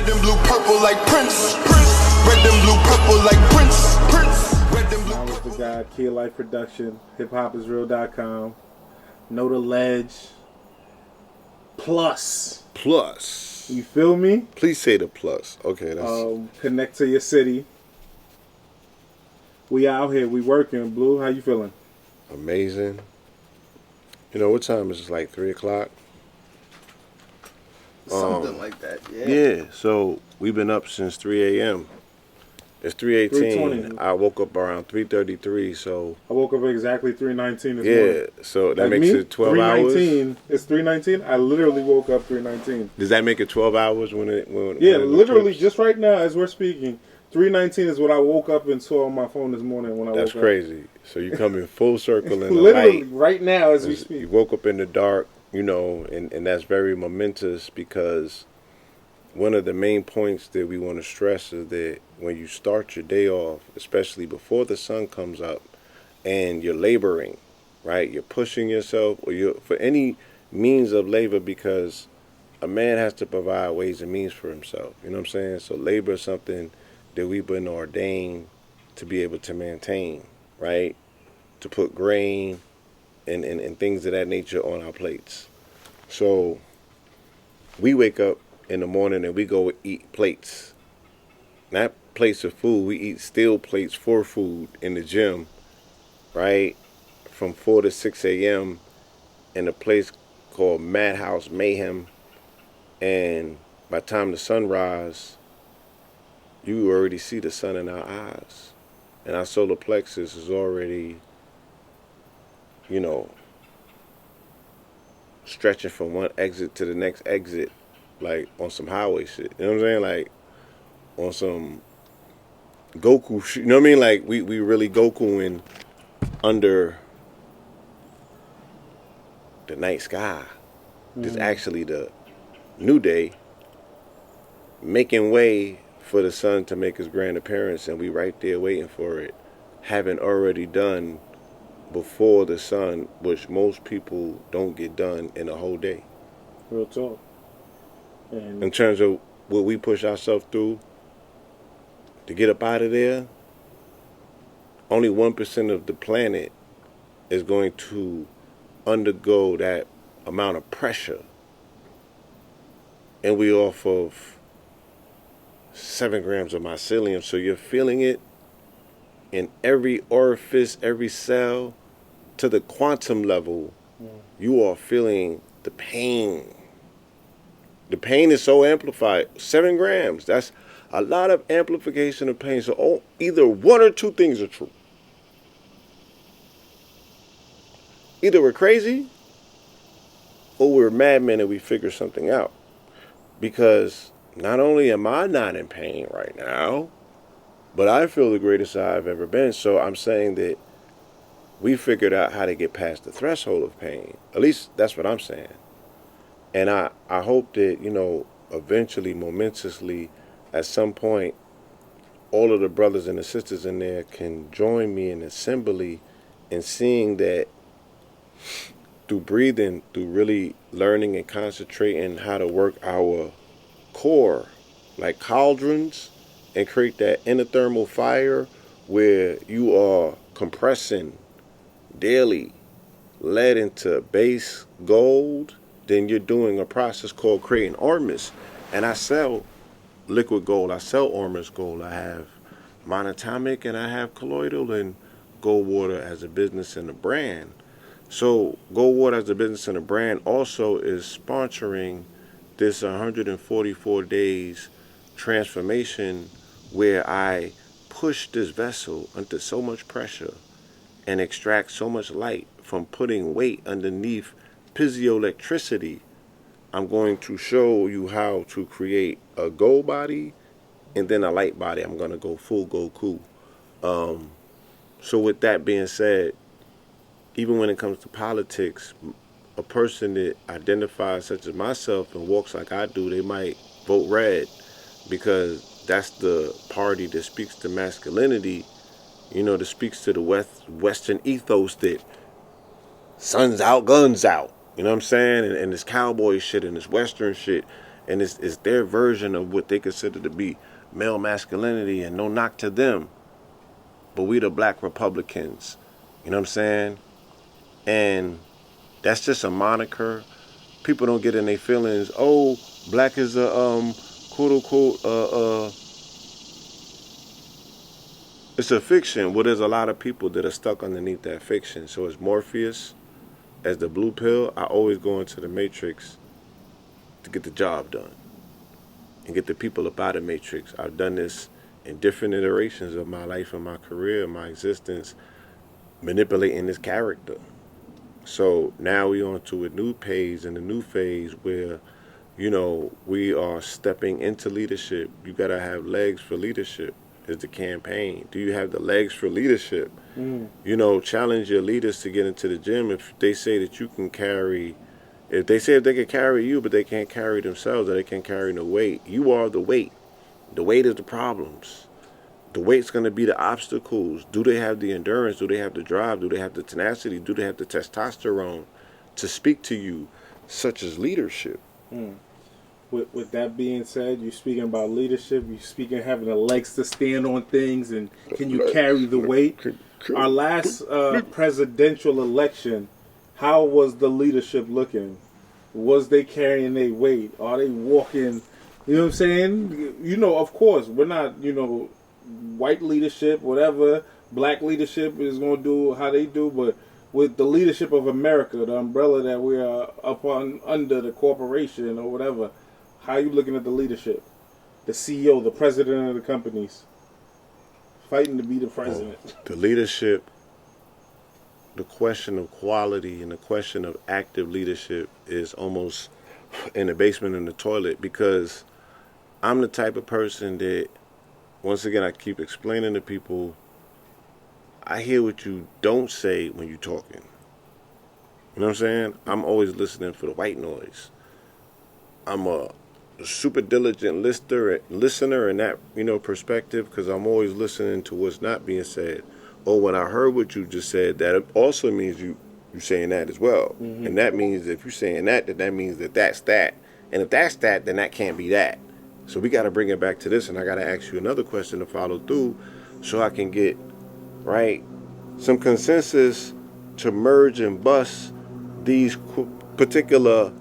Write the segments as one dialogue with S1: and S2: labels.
S1: Red and blue, purple like Prince. Red and blue, purple like Prince. Red and blue,
S2: Knowledge the God, Key of Life Production, hiphopisreal.com. Know the Ledge. Plus. You feel me?
S3: Please say the plus. Okay, that's...
S2: Connect to your city. We out here. We working. Blue, how you feeling?
S3: Amazing. You know, what time is it? Like 3 o'clock?
S4: Something like that, yeah.
S3: Yeah, so we've been up since 3 a.m. It's 3:18.
S2: 3:20.
S3: I woke up around 3:33, so...
S2: I woke up at exactly 3:19 this morning.
S3: Yeah, so that makes it 12 hours?
S2: 3:19. It's 3:19. I literally woke up 3:19.
S3: Does that make it 12 hours when it...
S2: Yeah, literally just right now as we're speaking. 3:19 is what I woke up and saw on my phone this morning when I woke up.
S3: That's crazy. So you come in full circle in the
S2: literally
S3: night.
S2: right now as we speak.
S3: You woke up in the dark, you know, and that's very momentous because one of the main points that we want to stress is that when you start your day off, especially before the sun comes up and you're laboring, right? You're pushing yourself or you're for any means of labor because a man has to provide ways and means for himself. You know what I'm saying? So labor is something that we've been ordained to be able to maintain, right? To put grain and things of that nature on our plates. So we wake up in the morning and we go eat plates. Not plates of food, we eat steel plates for food in the gym, right? From 4 to 6 a.m. in a place called Madhouse Mayhem. And by the time the sun rises, you already see the sun in our eyes. And our solar plexus is already, you know, stretching from one exit to the next exit, like on some highway shit. You know what I'm saying? Like on some Goku shit. You know what I mean? Like we really Gokuing under the night sky. It's actually the new day making way for the sun to make his grand appearance, and we right there waiting for it, having already done before the sun, which most people don't get done in a whole day.
S2: Real talk. And
S3: in terms of what we push ourselves through to get up out of there, only 1% of the planet is going to undergo that amount of pressure. And we off of 7 grams of mycelium, so you're feeling it in every orifice, every cell, to the quantum level. You are feeling the pain. The pain is so amplified. 7 grams, that's a lot of amplification of pain. So either one or two things are true. Either we're crazy or we're madmen and we figure something out. Because not only am I not in pain right now, but I feel the greatest I've ever been. So I'm saying that we figured out how to get past the threshold of pain. At least that's what I'm saying. And I hope that, you know, eventually, momentously, at some point, all of the brothers and the sisters in there can join me in assembly in seeing that through breathing, through really learning and concentrating how to work our core, like cauldrons, and create that endothermal fire where you are compressing daily lead into base gold, then you're doing a process called creating ormus. And I sell liquid gold, I sell ormus gold. I have monatomic and I have colloidal and Gold Water as a business and a brand. So Gold Water as a business and a brand also is sponsoring this 144 days transformation where I push this vessel under so much pressure and extract so much light from putting weight underneath piezoelectricity. I'm going to show you how to create a gold body and then a light body. I'm going to go full Goku. So with that being said, even when it comes to politics, a person that identifies such as myself and walks like I do, they might vote red because that's the party that speaks to masculinity, you know, that speaks to the Western ethos that sun's out, guns out. You know what I'm saying? And this cowboy shit and this Western shit. and it's their version of what they consider to be male masculinity, and no knock to them, but we the black Republicans, you know what I'm saying? And that's just a moniker. People don't get in their feelings. Oh, black is a quote unquote it's a fiction. Well, there's a lot of people that are stuck underneath that fiction. So as Morpheus, as the blue pill, I always go into the Matrix to get the job done and get the people up out of Matrix. I've done this in different iterations of my life and my career, my existence, manipulating this character. So now we on to a new page and a new phase where, you know, we are stepping into leadership. You gotta have legs for leadership. Is the campaign. Do you have the legs for leadership? You know, challenge your leaders to get into the gym. If they say that you can carry, if they can carry you, but they can't carry themselves, or they can't carry the weight, you are the weight. The weight is the problems. The weight's going to be the obstacles. Do they have the endurance? Do they have the drive? Do they have the tenacity? Do they have the testosterone to speak to you, such as leadership?
S2: With that being said, you're speaking about leadership. You're speaking having the legs to stand on things, and can you carry the weight? Our last presidential election, how was the leadership looking? Was they carrying their weight? Are they walking? You know what I'm saying? You know, of course, we're not, you know, white leadership, whatever. Black leadership is going to do how they do, but with the leadership of America, the umbrella that we are up on under the corporation or whatever, how are you looking at the leadership? The CEO, the president of the companies, fighting to be the president.
S3: The leadership, the question of quality and the question of active leadership is almost in the basement in the toilet, because I'm the type of person that, once again, I keep explaining to people, I hear what you don't say when you're talking. You know what I'm saying? I'm always listening for the white noise. I'm a super diligent listener in that, you know, perspective, because I'm always listening to what's not being said. Or when I heard what you just said, that also means you're saying that as well. And that means if you're saying that, that means that that's that. And if that's that, then that can't be that. So we got to bring it back to this, and I got to ask you another question to follow through so I can get, right, some consensus to merge and bust these particular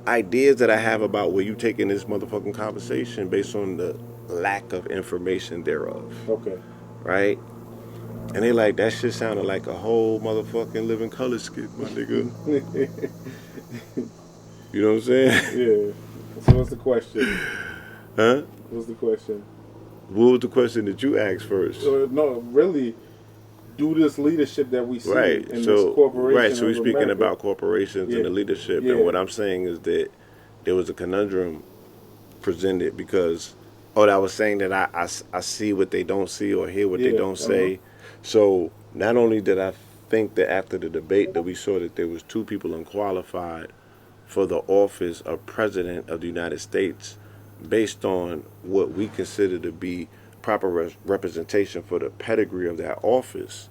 S3: ideas that I have about where you taking this motherfucking conversation based on the lack of information thereof.
S2: Okay.
S3: Right? And they like, that shit sounded like a whole motherfucking Living Color skit, my nigga. You know what I'm saying?
S2: Yeah. So what's the question?
S3: Huh?
S2: What's the question?
S3: What was the question that you asked first?
S2: No, really, do this leadership that we see
S3: Right.
S2: in
S3: So
S2: this corporation.
S3: right. So we're speaking
S2: America.
S3: about corporations and the leadership,
S2: Yeah.
S3: and what I'm saying is that there was a conundrum presented because, I was saying that I see what they don't see or hear what they don't say. So not only did I think that after the debate that we saw that there was two people unqualified for the office of President of the United States, based on what we consider to be proper representation for the pedigree of that office,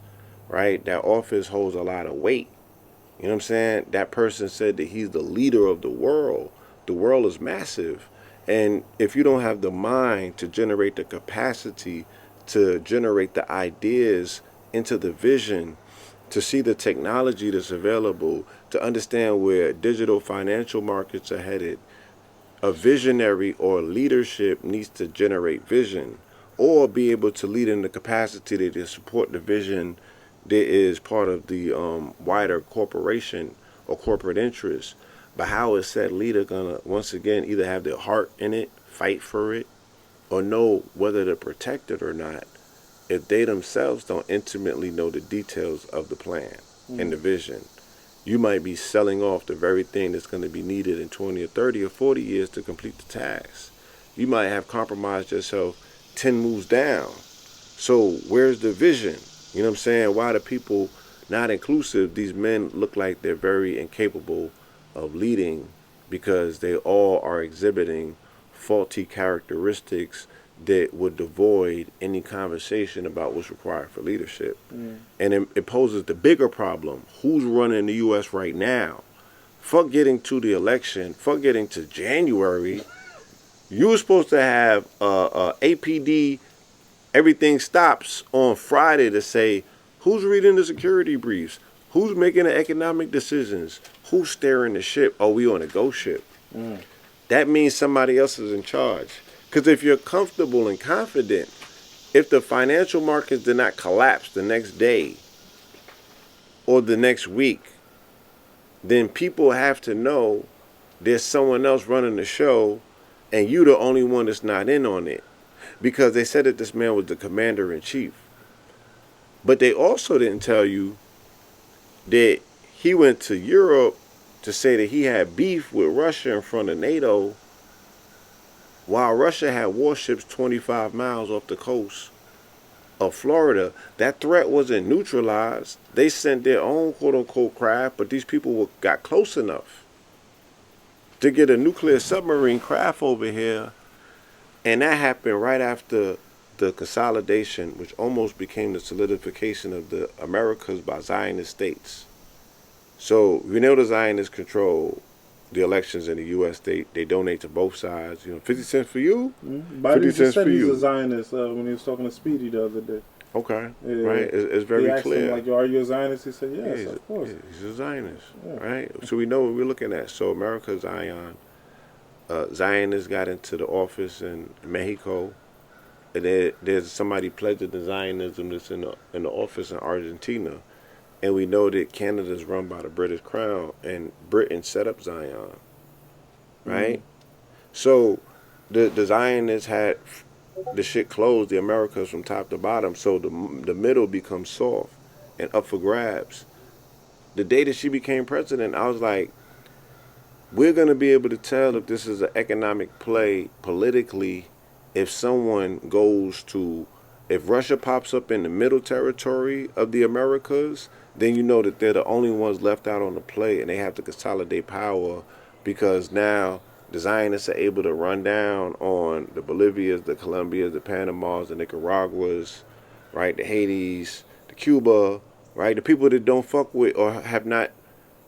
S3: right? That office holds a lot of weight. You know what I'm saying? That person said that he's the leader of the world. The world is massive. And if you don't have the mind to generate the capacity to generate the ideas into the vision, to see the technology that's available, to understand where digital financial markets are headed, a visionary or leadership needs to generate vision or be able to lead in the capacity to support the vision that is part of the wider corporation or corporate interest. But how is said leader gonna, once again, either have their heart in it, fight for it, or know whether to protect it or not, if they themselves don't intimately know the details of the plan and the vision? You might be selling off the very thing that's going to be needed in 20 or 30 or 40 years to complete the task. You might have compromised yourself 10 moves down. So where's the vision? You know what I'm saying? Why do people not inclusive? These men look like they're very incapable of leading because they all are exhibiting faulty characteristics that would devoid any conversation about what's required for leadership. And it poses the bigger problem. Who's running the U.S. right now? Fuck getting to the election. Fuck getting to January. You were supposed to have APD. Everything stops on Friday to say who's reading the security briefs, who's making the economic decisions, who's steering the ship. Are we on a ghost ship? That means somebody else is in charge. Because if you're comfortable and confident, if the financial markets did not collapse the next day or the next week, then people have to know there's someone else running the show and you the only one that's not in on it. Because they said that this man was the commander-in-chief. But they also didn't tell you that he went to Europe to say that he had beef with Russia in front of NATO, while Russia had warships 25 miles off the coast of Florida. That threat wasn't neutralized. They sent their own quote-unquote craft, but these people got close enough to get a nuclear submarine craft over here. And that happened right after the consolidation, which almost became the solidification of the Americas by Zionist states. So we know the Zionists control the elections in the U.S. They donate to both sides. 50 cents for you, 50
S2: Biden
S3: cents
S2: just said
S3: for
S2: he's a
S3: you.
S2: Zionist when he was talking to Speedy the other day.
S3: Okay,
S2: Yeah.
S3: right. It's very
S2: They asked
S3: clear.
S2: him, like, are you a Zionist? He said, yes,
S3: Yeah,
S2: of course.
S3: he's a Zionist,
S2: Yeah.
S3: right? So we know what we're looking at. So America, Zion. Zionists got into the office in Mexico. And there's somebody pledged to Zionism that's in the office in Argentina. And we know that Canada is run by the British Crown, and Britain set up Zion, right? So the Zionists had the shit closed, the Americas from top to bottom, so the middle becomes soft and up for grabs. The day that she became president, I was like, we're going to be able to tell if this is an economic play politically if someone goes to, if Russia pops up in the middle territory of the Americas, then you know that they're the only ones left out on the play, and they have to consolidate power because now the Zionists are able to run down on the Bolivias, the Colombias, the Panamas, the Nicaraguas, right, the Haitis, the Cuba, right, the people that don't fuck with or have not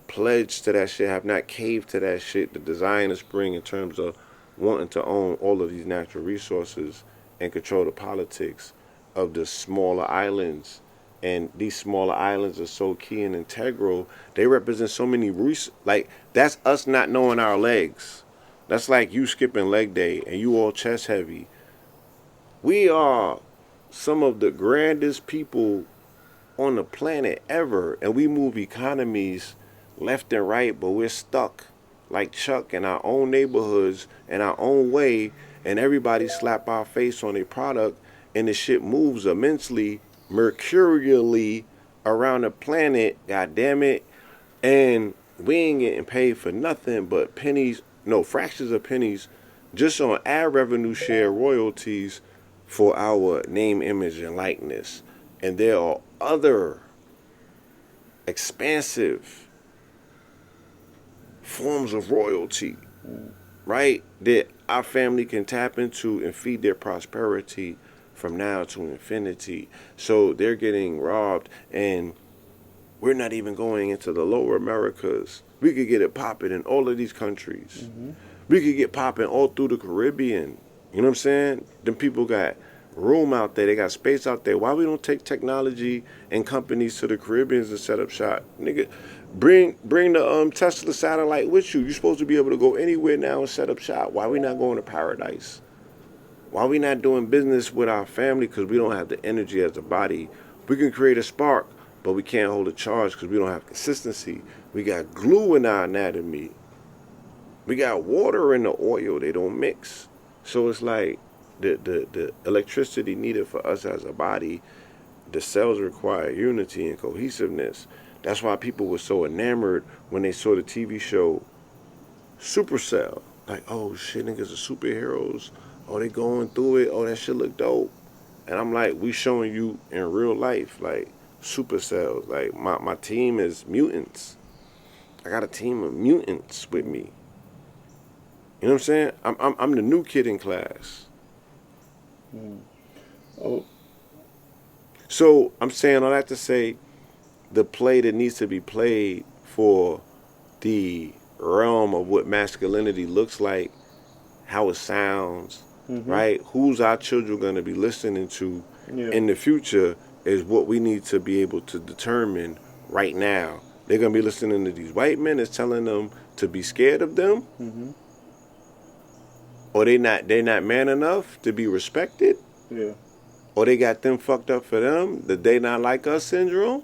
S3: pledged to that shit, have not caved to that shit that the Zionists bring in terms of wanting to own all of these natural resources and control the politics of the smaller islands. And these smaller islands are so key and integral. They represent so many like, that's us not knowing our legs. That's like you skipping leg day and you all chest heavy. We are some of the grandest people on the planet ever, and we move economies left and right, but we're stuck like Chuck in our own neighborhoods in our own way, and everybody slap our face on a product, and the shit moves immensely, mercurially around the planet, god damn it, and we ain't getting paid for nothing but pennies, no, fractions of pennies, just on ad revenue share royalties for our name, image, and likeness. And there are other expansive forms of royalty, right, that our family can tap into and feed their prosperity from now to infinity. So they're getting robbed, and we're not even going into the lower Americas. We could get it popping in all of these countries. We could get popping all through the Caribbean. You know what I'm saying? Them people got room out there. They got space out there. Why we don't take technology and companies to the Caribbeans and set up shop? Nigga, bring the Tesla satellite with you. You're supposed to be able to go anywhere now and set up shop. Why we not going to paradise? Why we not doing business with our family? Because we don't have the energy as a body. We can create a spark, but we can't hold a charge because we don't have consistency. We got glue in our anatomy. We got water in the oil. They don't mix. So it's like the electricity needed for us as a body, the cells require unity and cohesiveness. That's why people were so enamored when they saw the TV show Supercell. Like, oh shit, niggas are superheroes. Oh, they going through it. Oh, that shit look dope. And I'm like, we showing you in real life, like, supercells. Like, my team is mutants. I got a team of mutants with me. You know what I'm saying? I'm the new kid in class.
S2: Oh,
S3: So I'm saying all that to say, the play that needs to be played for the realm of what masculinity looks like how it sounds, right? Who's our children going to be listening to in the future is what we need to be able to determine right now. They're going to be listening to these white men that's telling them to be scared of them, or they're not man enough to be respected, or they got them fucked up for them, the they not like us syndrome,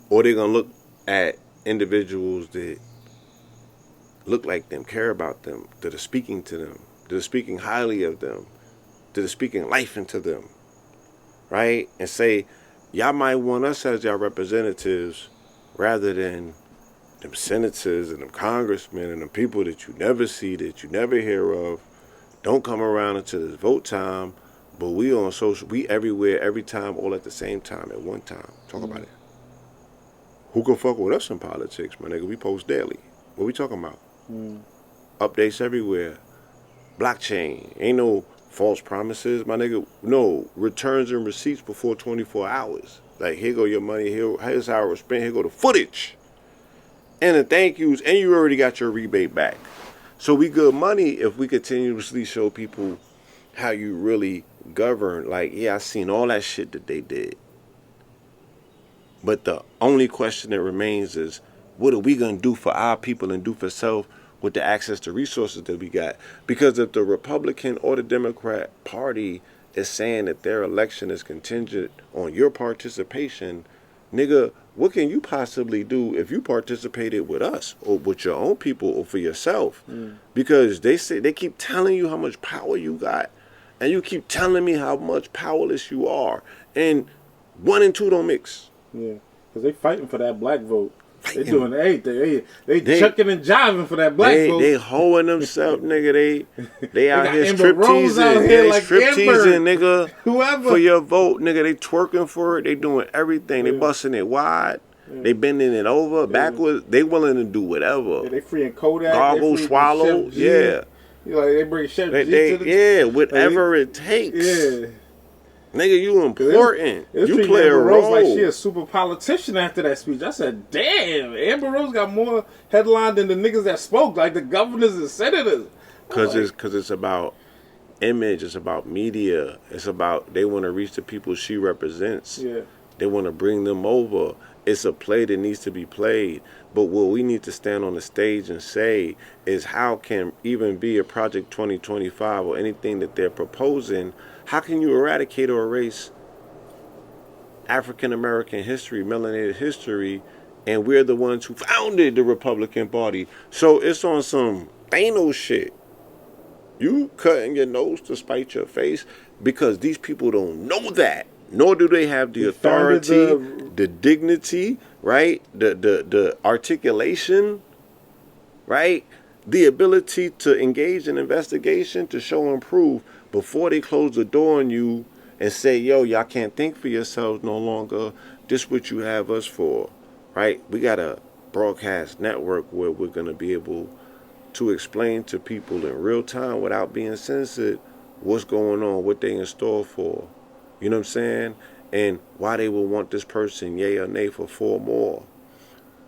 S3: or they're going to look at individuals that look like them, care about them, that are speaking to them, that are speaking highly of them, that are speaking life into them, right? And say, y'all might want us as y'all representatives rather than them senators and them congressmen and them people that you never see, that you never hear of, don't come around until it's vote time, but we on social, we everywhere, every time, all at the same time, at one time. Talk about it. Who can fuck with us in politics, my nigga? We post daily. What we talking about? Updates everywhere. Blockchain. Ain't no false promises, my nigga. No, returns and receipts before 24 hours. Like, here go your money, here's how it was spent, here go the footage. And the thank yous, and you already got your rebate back. So we good money if we continuously show people how you really govern. Like, yeah, I seen all that shit that they did. But the only question that remains is, what are we going to do for our people and do for self with the access to resources that we got? Because if the Republican or the Democrat Party is saying that their election is contingent on your participation, nigga, what can you possibly do if you participated with us or with your own people or for yourself? Because they keep telling you how much power you got, and you keep telling me how much powerless you are, and 1 and 2 don't mix.
S2: Yeah, because they fighting for that black vote. They doing everything. They chucking and jiving for that black vote.
S3: They hoeing themselves, nigga. They out here
S2: Amber Rose out here like
S3: stripteasing, nigga.
S2: Whoever.
S3: For your vote, nigga. They twerking for it. They doing everything. They busting it wide. They bending it over, backwards. They willing to do whatever.
S2: They freeing Kodak.
S3: Gargle, swallow. Yeah.
S2: They bring Chef G to the
S3: whatever it takes.
S2: Yeah.
S3: Nigga, you important. You play a
S2: Amber
S3: role.
S2: Rose like she a super politician after that speech. I said, damn, Amber Rose got more headline than the niggas that spoke, like the governors and senators.
S3: Because it's about image. It's about media. It's about they want to reach the people she represents.
S2: Yeah.
S3: They want to bring them over. It's a play that needs to be played. But what we need to stand on the stage and say is how can even be a Project 2025 or anything that they're proposing, how can you eradicate or erase African American history, melanated history, and we're the ones who founded the Republican Party? So it's on some Thanos shit. You cutting your nose to spite your face because these people don't know that. Nor do they have the authority, the dignity, right? The articulation, right? The ability to engage in investigation, to show and prove before they close the door on you and say, yo, y'all can't think for yourselves no longer. This what you have us for, right? We got a broadcast network where we're going to be able to explain to people in real time without being censored what's going on, what they in store for. You know what I'm saying? And why they will want this person, yay or nay, for 4 more.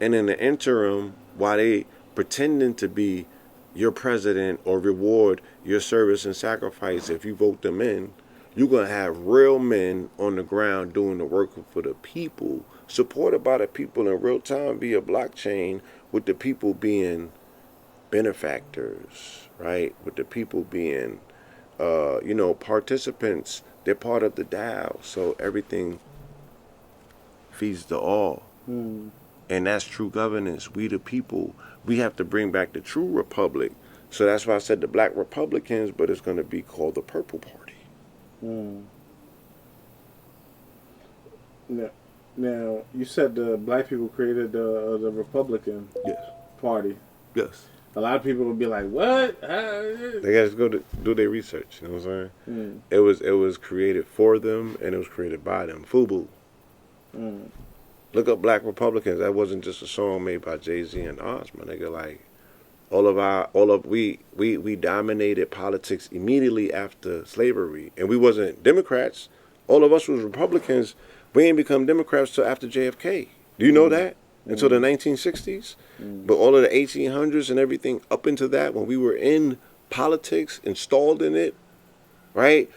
S3: And in the interim, why they pretending to be your president or reward your service and sacrifice if you vote them in, you're going to have real men on the ground doing the work for the people, supported by the people in real time via blockchain, with the people being benefactors, right? With the people being, participants. They're part of the DAO, so everything feeds the all. And that's true governance. We the people, we have to bring back the true republic. So that's why I said the Black Republicans, but it's going to be called the Purple Party.
S2: Now, you said the black people created the Republican Party.
S3: Yes.
S2: A lot of people would be like, "What?"
S3: They got to go do their research. You know what I'm saying? It was created for them, and it was created by them. FUBU. Look up Black Republicans. That wasn't just a song made by Jay-Z and Nas, my nigga. Like we dominated politics immediately after slavery, and we wasn't Democrats. All of us was Republicans. We ain't become Democrats till after JFK. Do you know that? Until the 1960s. But all of the 1800s and everything up into that, when we were in politics installed in it, right?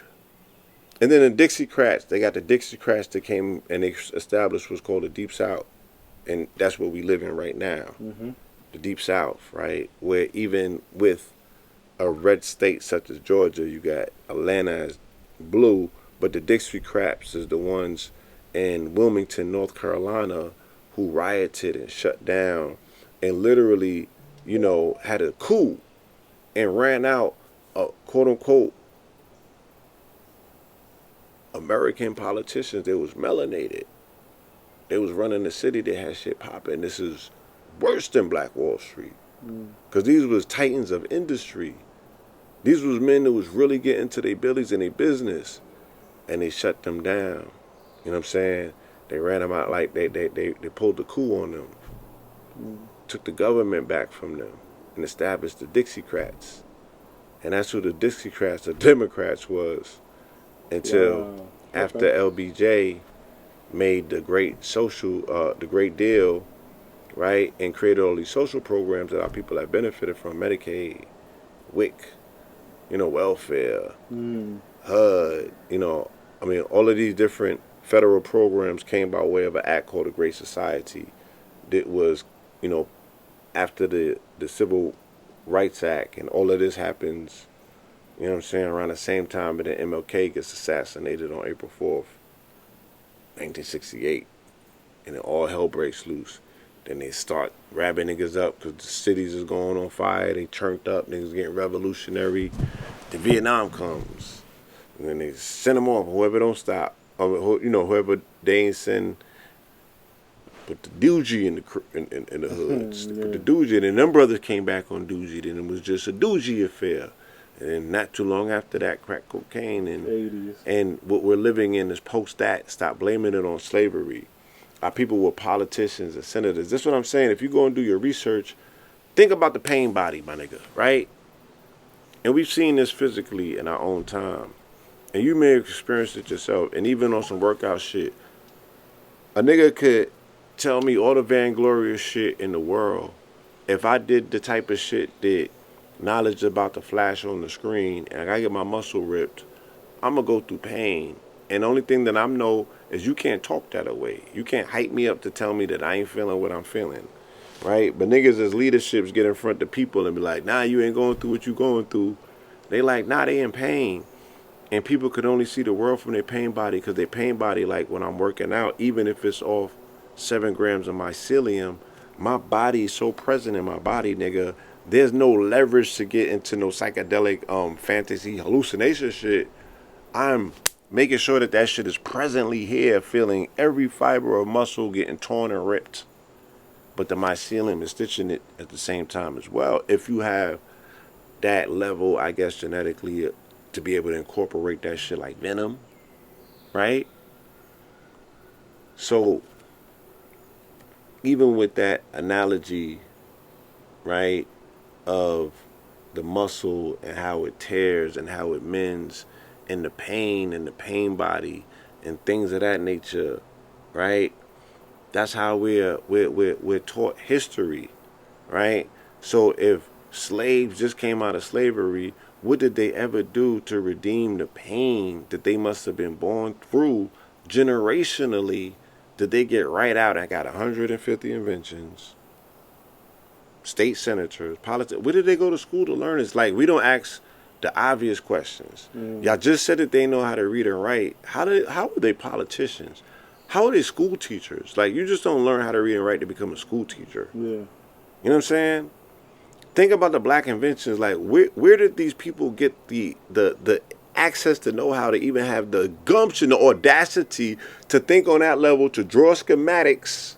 S3: And then the Dixiecrats, they got the Dixiecrats that came and they established what's called the Deep South. And that's what we live in right now.
S2: Mm-hmm.
S3: The Deep South, right? Where even with a red state such as Georgia, you got Atlanta as blue, but the Dixiecrats is the ones in Wilmington, North Carolina, who rioted and shut down and literally, had a coup and ran out quote unquote American politicians. They was melanated. They was running the city. They had shit popping. This is worse than Black Wall Street. Because these was titans of industry. These was men that was really getting to their billies and their business. And they shut them down. You know what I'm saying? They ran them out like they pulled the coup on them. Took the government back from them and established the Dixiecrats. And that's who the Dixiecrats, the Democrats, was until after LBJ made the great the great deal, right, and created all these social programs that our people have benefited from: Medicaid, WIC, welfare, HUD, all of these different federal programs came by way of an act called the Great Society. That was, after the Civil Rights Act, and all of this happens, around the same time that MLK gets assassinated on April 4th, 1968, and then all hell breaks loose. Then they start grabbing niggas up because the cities is going on fire. They turned up, niggas getting revolutionary. Then Vietnam comes, and then they send them off. Whoever don't stop, whoever they ain't send. Put the Doogie in the hoods. Put the Doogie, and them brothers came back on Doogie. Then it was just a Doogie affair. And then not too long after that, crack cocaine. And what we're living in is post that. Stop blaming it on slavery. Our people were politicians and senators. That's what I'm saying. If you go and do your research, think about the pain body, my nigga, right? And we've seen this physically in our own time. And you may have experienced it yourself. And even on some workout shit, a nigga could tell me all the vainglorious shit in the world. If I did the type of shit that knowledge about to flash on the screen and I get my muscle ripped, I'm going to go through pain. And the only thing that I know is you can't talk that away. You can't hype me up to tell me that I ain't feeling what I'm feeling, right? But niggas as leaderships get in front of people and be like, nah, you ain't going through what you going through. They like, nah, they in pain. And people could only see the world from their pain body, because their pain body, like when I'm working out, even if it's off 7 grams of mycelium, my body is so present in my body, nigga. There's no leverage to get into no psychedelic fantasy hallucination shit. I'm making sure that shit is presently here, feeling every fiber of muscle getting torn and ripped. But the mycelium is stitching it at the same time as well. If you have that level, I guess, genetically, to be able to incorporate that shit like venom, right? So even with that analogy, right, of the muscle and how it tears and how it mends, and the pain body and things of that nature, right? That's how we're taught history, right? So if slaves just came out of slavery, what did they ever do to redeem the pain that they must have been born through generationally? Did they get right out? I got 150 inventions, state senators, politics. Where did they go to school to learn? It's like we don't ask the obvious questions. Y'all just said that they know how to read and write. How are they politicians? How are they school teachers? Like, you just don't learn how to read and write to become a school teacher.
S2: Yeah.
S3: You know what I'm saying? Think about the black inventions. Like, where did these people get the access to know how to even have the gumption, the audacity to think on that level, to draw schematics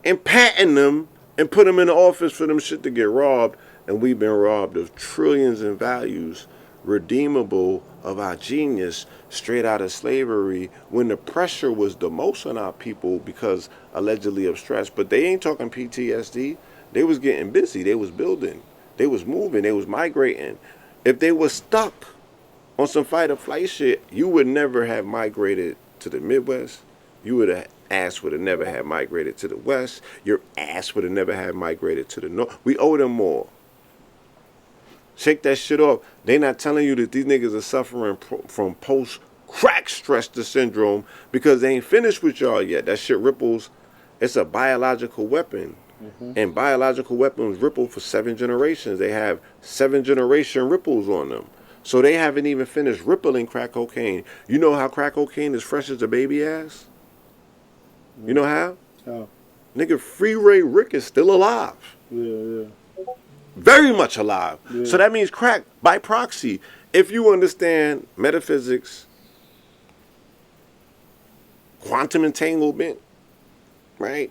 S3: and patent them and put them in the office for them shit to get robbed? And we've been robbed of trillions in values redeemable of our genius straight out of slavery, when the pressure was the most on our people because allegedly of stress. But they ain't talking PTSD. They was getting busy. They was building. They was moving. They was migrating. If they was stuck on some fight or flight shit, you would never have migrated to the Midwest. You would have ass would have never have migrated to the West. Your ass would have never have migrated to the North. We owe them more. Shake that shit off. They not telling you that these niggas are suffering from post-crack stress syndrome because they ain't finished with y'all yet. That shit ripples. It's a biological weapon. And biological weapons ripple for 7 generations. They have 7-generation ripples on them. So they haven't even finished rippling crack cocaine. You know how crack cocaine is fresh as a baby ass? You know how?
S2: Oh.
S3: Nigga, Free Ray Rick is still alive.
S2: Yeah.
S3: Very much alive.
S2: Yeah.
S3: So that means crack by proxy. If you understand metaphysics, quantum entanglement, right?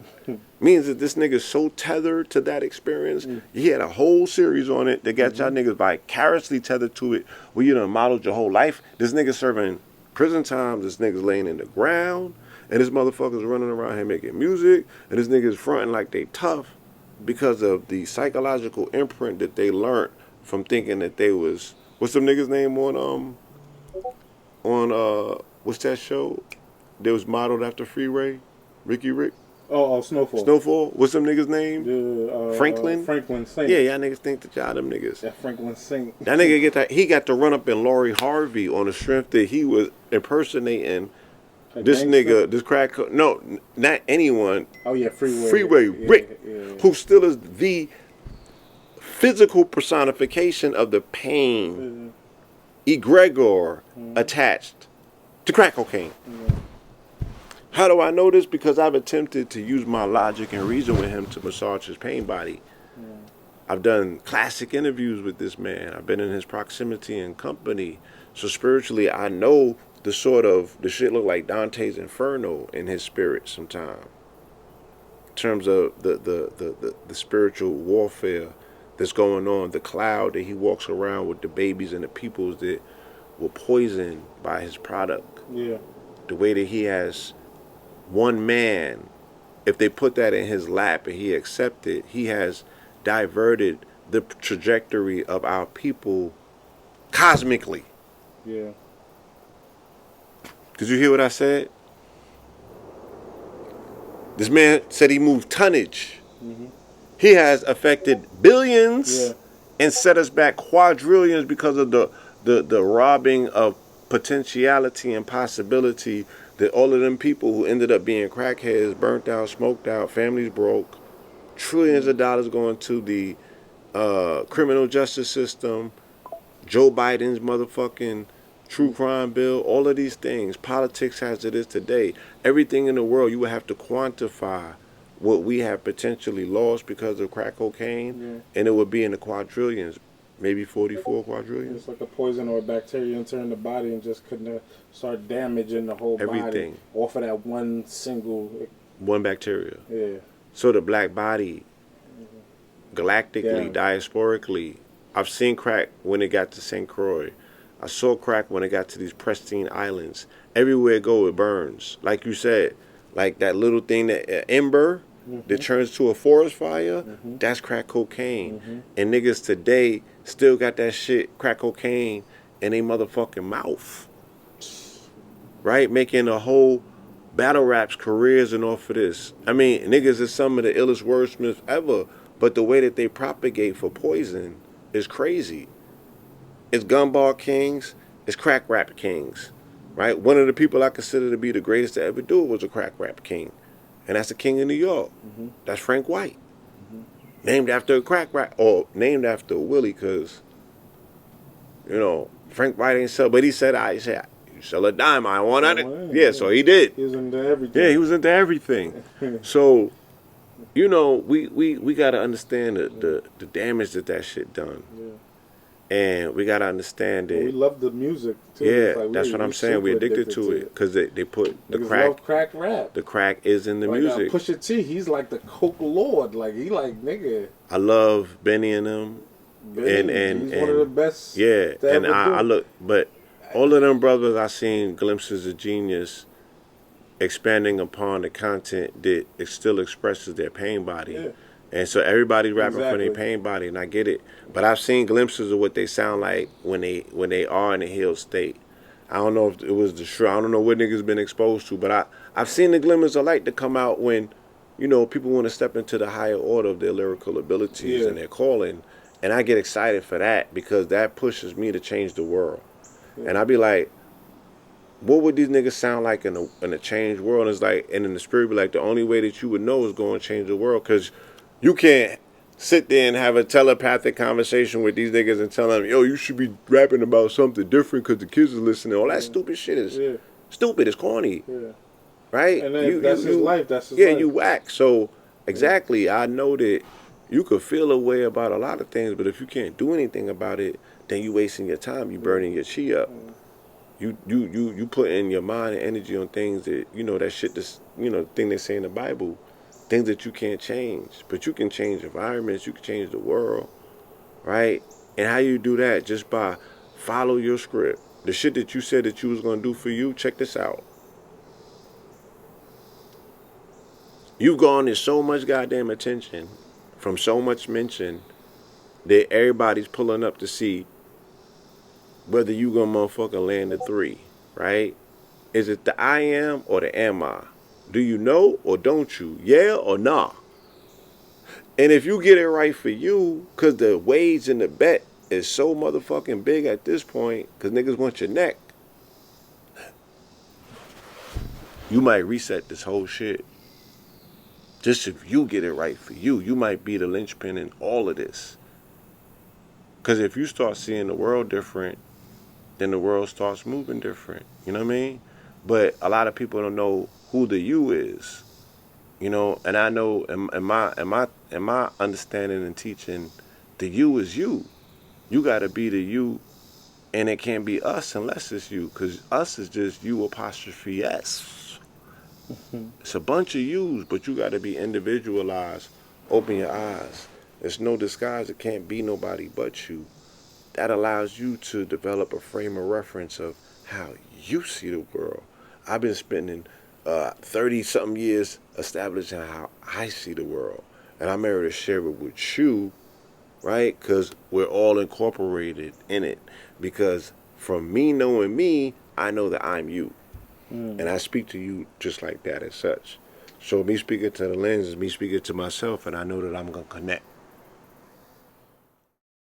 S3: Means that this nigga's so tethered to that experience. He had a whole series on it that got y'all niggas vicariously tethered to it where you done modeled your whole life. This nigga serving prison time, this nigga's laying in the ground, and this motherfucker's running around here making music, and this nigga's fronting like they tough because of the psychological imprint that they learned from thinking that they was, what's some nigga's name on what's that show that was modeled after Free Ray? Ricky Rick?
S2: Oh, Snowfall.
S3: Snowfall? What's some nigga's name? Franklin?
S2: Franklin Saint.
S3: Yeah, y'all niggas think that y'all them niggas.
S2: Yeah, Franklin Saint.
S3: That nigga he got to run up in Laurie Harvey on the strength that he was impersonating this nigga, this crack, no, not anyone.
S2: Oh yeah,
S3: Freeway Rick, who still is the physical personification of the pain egregor attached to crack cocaine. How do I know this? Because I've attempted to use my logic and reason with him to massage his pain body. I've done classic interviews with this man. I've been in his proximity and company. So spiritually, I know the shit look like Dante's Inferno in his spirit sometime. In terms of the spiritual warfare that's going on, the cloud that he walks around with the babies and the peoples that were poisoned by his product.
S2: Yeah.
S3: The way that he has one man, if they put that in his lap and he accepted, he has diverted the trajectory of our people cosmically.
S2: Yeah.
S3: Did you hear what I said? This man said he moved tonnage. He has affected billions and set us back quadrillions because of the robbing of potentiality and possibility that all of them people who ended up being crackheads, burnt out, smoked out, families broke, trillions of dollars going to the criminal justice system, Joe Biden's motherfucking true crime bill, all of these things, politics as it is today, everything in the world, you would have to quantify what we have potentially lost because of crack cocaine, and it would be in the quadrillions, maybe 44 quadrillions.
S2: It's like a poison or a bacteria entering the body and just couldn't start damaging the whole
S3: Everything.
S2: body off of that one
S3: bacteria.
S2: Yeah.
S3: So the black body, galactically, diasporically, I've seen crack when it got to St. Croix. I saw crack when it got to these pristine islands. Everywhere it go, it burns. Like you said, like that little thing, that ember that turns to a forest fire, that's crack cocaine. And niggas today still got that shit, crack cocaine, in they motherfucking mouth. Right? Making a whole battle raps careers and all for this. I mean, niggas is some of the illest wordsmiths ever, but the way that they propagate for poison is crazy. It's gumball kings, it's crack rap kings, right? One of the people I consider to be the greatest to ever do it was a crack rap king, and that's the king of New York. That's Frank White, named after a crack rap, or named after Willie, because, you know, Frank White ain't sell, but he said, you sell a dime, I want it. Yeah, so he did.
S2: He was into everything.
S3: Yeah, he was into everything. So, you know, we got to understand the damage that shit done.
S2: Yeah.
S3: And we gotta understand that.
S2: We love the music too.
S3: Yeah, like that's what I'm saying. We're addicted to it because they put the crack.
S2: Love crack rap.
S3: The crack is in the
S2: like,
S3: music.
S2: Pusha T, he's like the coke lord. Like he like nigga.
S3: I love Benny and them.
S2: Benny, and he's one of the best.
S3: Yeah, and I look, but all of them brothers, I seen glimpses of genius, expanding upon the content that it still expresses their pain body.
S2: Yeah.
S3: And so everybody's rapping for their pain body, and I get it. But I've seen glimpses of what they sound like when they are in a healed state. I don't know if it was the true. I don't know what niggas been exposed to, but I've seen the glimmers of light to come out when, you know, people want to step into the higher order of their lyrical abilities and their calling, And I get excited for that because that pushes me to change the world. And I be like, what would these niggas sound like in a changed world? And it's like, and in the spirit be like, the only way that you would know is going to change the world, because you can't sit there and have a telepathic conversation with these niggas and tell them, yo, you should be rapping about something different because the kids are listening. All that stupid shit is stupid. It's corny.
S2: Yeah.
S3: Right?
S2: And then that's his life. That's his
S3: yeah,
S2: life.
S3: you whack. So, exactly, I know that you could feel a way about a lot of things, but if you can't do anything about it, then you wasting your time. You burning your chi up. You put in your mind and energy on things that, you know, that shit, this, you know, thing they say in the Bible, things that you can't change. But you can change environments, you can change the world, right? And how you do that? Just by follow your script. The shit that you said that you was going to do for you, check this out. You've garnered so much goddamn attention from so much mention that everybody's pulling up to see whether you gonna motherfucking land the 3, right? Is it the I am or the am I? Do you know or don't you? Yeah or nah? And if you get it right for you, because the wage and the bet is so motherfucking big at this point, because niggas want your neck, you might reset this whole shit. Just if you get it right for you, you might be the linchpin in all of this. Because if you start seeing the world different, then the world starts moving different. You know what I mean? But a lot of people don't know who the you is. You know, and I know in my understanding and teaching, the you is you. You got to be the you, and it can't be us unless it's you, because us is just you apostrophe S. It's a bunch of yous, but you got to be individualized. Open your eyes. There's no disguise. It can't be nobody but you. That allows you to develop a frame of reference of how you see the world. I've been spending 30-something years establishing how I see the world. And I'm ready to share it with you, right? Because we're all incorporated in it. Because from me knowing me, I know that I'm you. And I speak to you just like that as such. So me speaking to the lens is me speaking to myself, and I know that I'm going to connect.